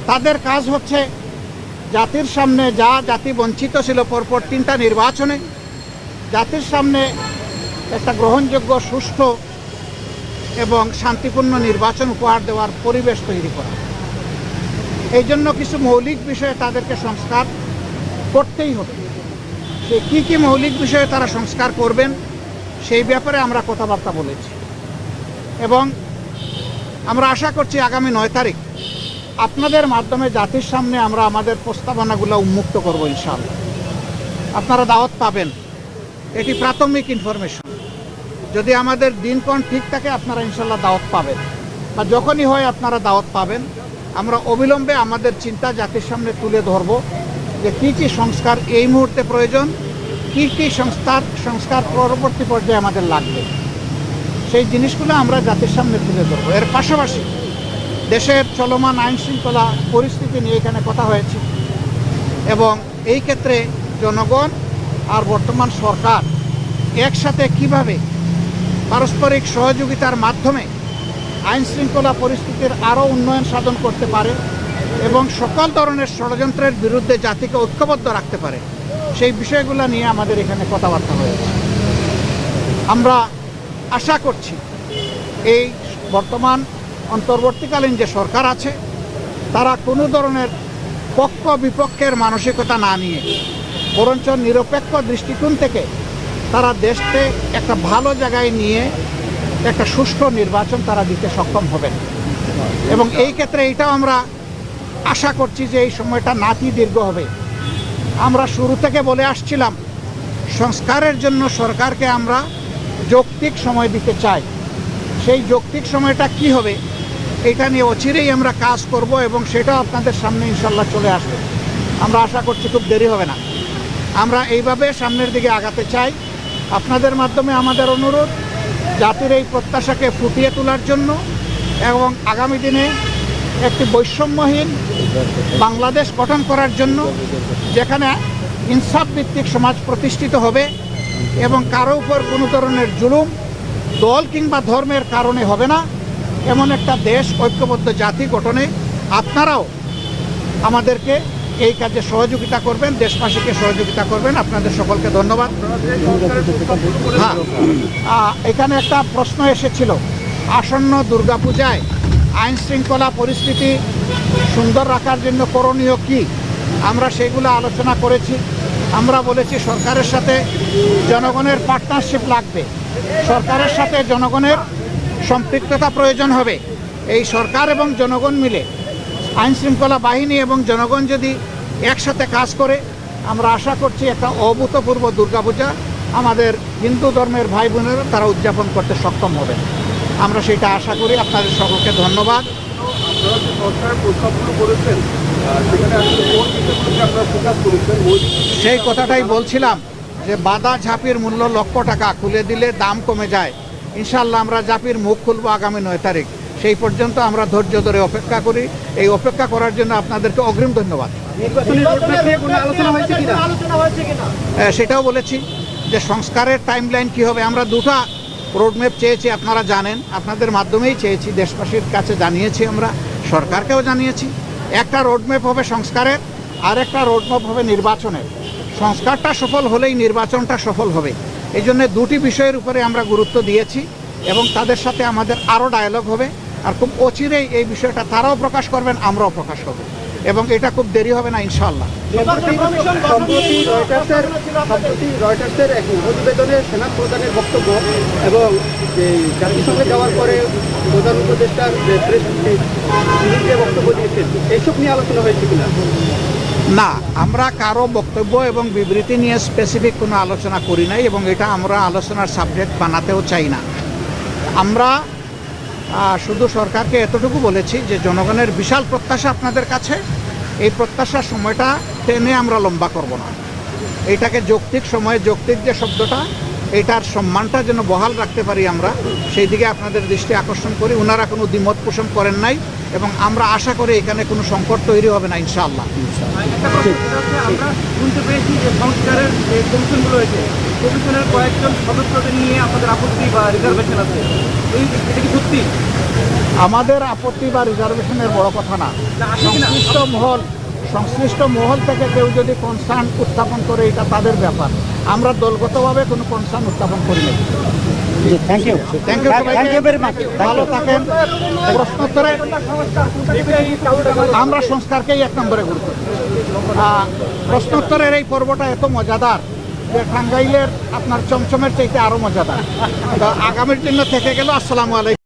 তাদের কাজ হচ্ছে জাতির সামনে যা জাতি বঞ্চিত ছিল পরপর 3টা নির্বাচনে জাতির সামনে একটা গ্রহণযোগ্য সুষ্ঠু এবং শান্তিপূর্ণ নির্বাচন উপহার দেওয়ার পরিবেশ তৈরি করা। এই জন্য কিছু মৌলিক বিষয়ে তাদেরকে সংস্কার করতেই হবে। সে কী মৌলিক বিষয়ে তারা সংস্কার করবেন সেই ব্যাপারে আমরা কথাবার্তা বলেছি এবং আমরা আশা করছি আগামী 9 তারিখ আপনাদের মাধ্যমে জাতির সামনে আমরা আমাদের প্রস্তাবনাগুলো উন্মুক্ত করব ইনশাআল্লাহ। আপনারা দাওয়াত পাবেন, এটি প্রাথমিক ইনফরমেশন। যদি আমাদের দিনক্ষণ ঠিক থাকে আপনারা ইনশাআল্লাহ দাওয়াত পাবেন, বা যখনই হয় আপনারা দাওয়াত পাবেন। আমরা অবিলম্বে আমাদের চিন্তা জাতির সামনে তুলে ধরব যে কী সংস্কার এই মুহূর্তে প্রয়োজন, কী সংস্কার পরবর্তী পর্যায়ে আমাদের লাগবে, সেই জিনিসগুলো আমরা জাতির সামনে তুলে ধরব। এর পাশাপাশি দেশের চলমান আইন শৃঙ্খলা পরিস্থিতি নিয়ে এখানে কথা হয়েছে এবং এই ক্ষেত্রে জনগণ আর বর্তমান সরকার একসাথে কিভাবে পারস্পরিক সহযোগিতার মাধ্যমে আইন শৃঙ্খলা পরিস্থিতির আরও উন্নয়ন সাধন করতে পারে এবং সকল ধরনের ষড়যন্ত্রের বিরুদ্ধে জাতিকে ঐক্যবদ্ধ রাখতে পারে, সেই বিষয়গুলো নিয়ে আমাদের এখানে কথাবার্তা হয়েছে। আমরা আশা করছি এই বর্তমান অন্তর্বর্তীকালীন যে সরকার আছে তারা কোনো ধরনের পক্ষ বিপক্ষের মানসিকতা না নিয়ে বরঞ্চ নিরপেক্ষ দৃষ্টিকোণ থেকে তারা দেশকে একটা ভালো জায়গায় নিয়ে একটা সুষ্ঠু নির্বাচন তারা দিতে সক্ষম হবেন এবং এই ক্ষেত্রে এটাও আমরা আশা করছি যে এই সময়টা নাতি দীর্ঘ হবে। আমরা শুরু থেকে বলে আসছিলাম সংস্কারের জন্য সরকারকে আমরা যৌক্তিক সময় দিতে চাই। সেই যৌক্তিক সময়টা কি হবে এটা নিয়ে অচিরেই আমরা কাজ করব এবং সেটাও আপনাদের সামনে ইনশাল্লাহ চলে আসবে। আমরা আশা করছি খুব দেরি হবে না। আমরা এইভাবে সামনের দিকে আগাতে চাই। আপনাদের মাধ্যমে আমাদের অনুরোধ জাতির এই প্রত্যাশাকে ফুটিয়ে তোলার জন্য এবং আগামী দিনে একটি বৈষম্যহীন বাংলাদেশ গঠন করার জন্য যেখানে ইনসাফ ভিত্তিক সমাজ প্রতিষ্ঠিত হবে এবং কারো উপর কোনো ধরনের জুলুম দল কিংবা ধর্মের কারণে হবে না, এমন একটা দেশ ঐক্যবদ্ধ জাতি গঠনে আপনারাও আমাদেরকে এই কাজে সহযোগিতা করবেন, দেশবাসীকে সহযোগিতা করবেন। আপনাদের সকলকে ধন্যবাদ। হ্যাঁ, এখানে একটা প্রশ্ন এসেছিল আসন্ন দুর্গাপূজায় আইন শৃঙ্খলা পরিস্থিতি সুন্দর রাখার জন্য করণীয় কি। আমরা সেগুলো আলোচনা করেছি। আমরা বলেছি সরকারের সাথে জনগণের পার্টনারশিপ লাগবে, সরকারের সাথে জনগণের সম্পৃক্ততা প্রয়োজন হবে। এই সরকার এবং জনগণ মিলে আইন শৃঙ্খলা বাহিনী এবং জনগণ যদি একসাথে কাজ করে আমরা আশা করছি একটা অভূতপূর্ব দুর্গাপূজা আমাদের হিন্দু ধর্মের ভাই বোনেরা তারা উদযাপন করতে সক্ষম হবে। আমরা সেটা আশা করি। আপনাদের সকলকে ধন্যবাদ। সেই কথাটাই বলছিলাম যে বাধা ঝাঁপির মূল্য 1 লক্ষ টাকা, খুলে দিলে দাম কমে যায়। ইনশাআল্লাহ আমরা ঝাঁপির মুখ খুলব আগামী 9 তারিখ। সেই পর্যন্ত আমরা ধৈর্য ধরে অপেক্ষা করি। এই অপেক্ষা করার জন্য আপনাদেরকে অগ্রিম ধন্যবাদ। সেটাও বলেছি যে সংস্কারের টাইমলাইন কী হবে। আমরা 2টা রোডম্যাপ চেয়েছি, আপনারা জানেন, আপনাদের মাধ্যমেই চেয়েছি, দেশবাসীর কাছে জানিয়েছি, আমরা সরকারকেও জানিয়েছি। একটা রোডম্যাপ হবে সংস্কারের, আর একটা রোডম্যাপ হবে নির্বাচনের। সংস্কারটা সফল হলেই নির্বাচনটা সফল হবে। এই জন্য 2টি বিষয়ের উপরে আমরা গুরুত্ব দিয়েছি এবং তাদের সাথে আমাদের আরও ডায়ালগ হবে। আর খুব অচিরেই এই বিষয়টা তারাও প্রকাশ করবেন, আমরাও প্রকাশ করব এবং এটা খুব দেরি হবে না ইনশাআল্লাহ। রয়টার্সের এক প্রতিবেদনে সেনার প্রধানের বক্তব্য এবং জাতিসংঘে যাওয়ার পরে প্রধান উপদেষ্টার প্রেস বিরুদ্ধে বক্তব্য দিয়েছেন, এইসব নিয়ে আলোচনা হয়েছে কিনা? না, আমরা কারো বক্তব্য এবং বিবৃতি নিয়ে স্পেসিফিক কোনো আলোচনা করি নাই এবং এটা আমরা আলোচনার সাবজেক্ট বানাতেও চাই না। আমরা শুধু সরকারকে এতটুকু বলেছি যে জনগণের বিশাল প্রত্যাশা আপনাদের কাছে, এই প্রত্যাশার সময়টা টেনে আমরা লম্বা করব না। এটাকে যৌক্তিক সময়ে, যৌক্তিক যে শব্দটা, এটার সম্মানটা যেন বহাল রাখতে পারি আমরা, সেই দিকে আপনাদের দৃষ্টি আকর্ষণ করি। ওনারা কোনো দ্বিমত পোষণ করেন নাই এবং আমরা আশা করি এখানে কোনো সংকট তৈরি হবে না ইনশাআল্লাহ। আমরা শুনতে পেয়েছি যে সংস্কারের যে কমিশনগুলো হয়েছে কমিশনের কয়েকজন সদস্যদের নিয়ে আপনাদের আপত্তি বা রিজার্ভেশন আছে, এটা কি সত্যি? আমাদের আপত্তি বা রিজার্ভেশনের বড় কথা না। সংশ্লিষ্ট মহল থেকে কেউ যদি কনসার্ন উত্থাপন করে, এটা তাদের ব্যাপার। আমরা দলগতভাবে কোনো কনসার্ন উত্থাপন করি না। Thank you very much. ভালো থাকেন। প্রশ্নোত্তরে আমরা সংস্কারকেই 1 নম্বরে গুরুত্ব দিই। প্রশ্নোত্তরের এই পর্বটা এত মজাদার যে টাঙ্গাইলের আপনার চমচমের চাইতে আরও মজাদার। তো আগামীর জন্য থেকে গেল। আসসালামু আলাইকুম।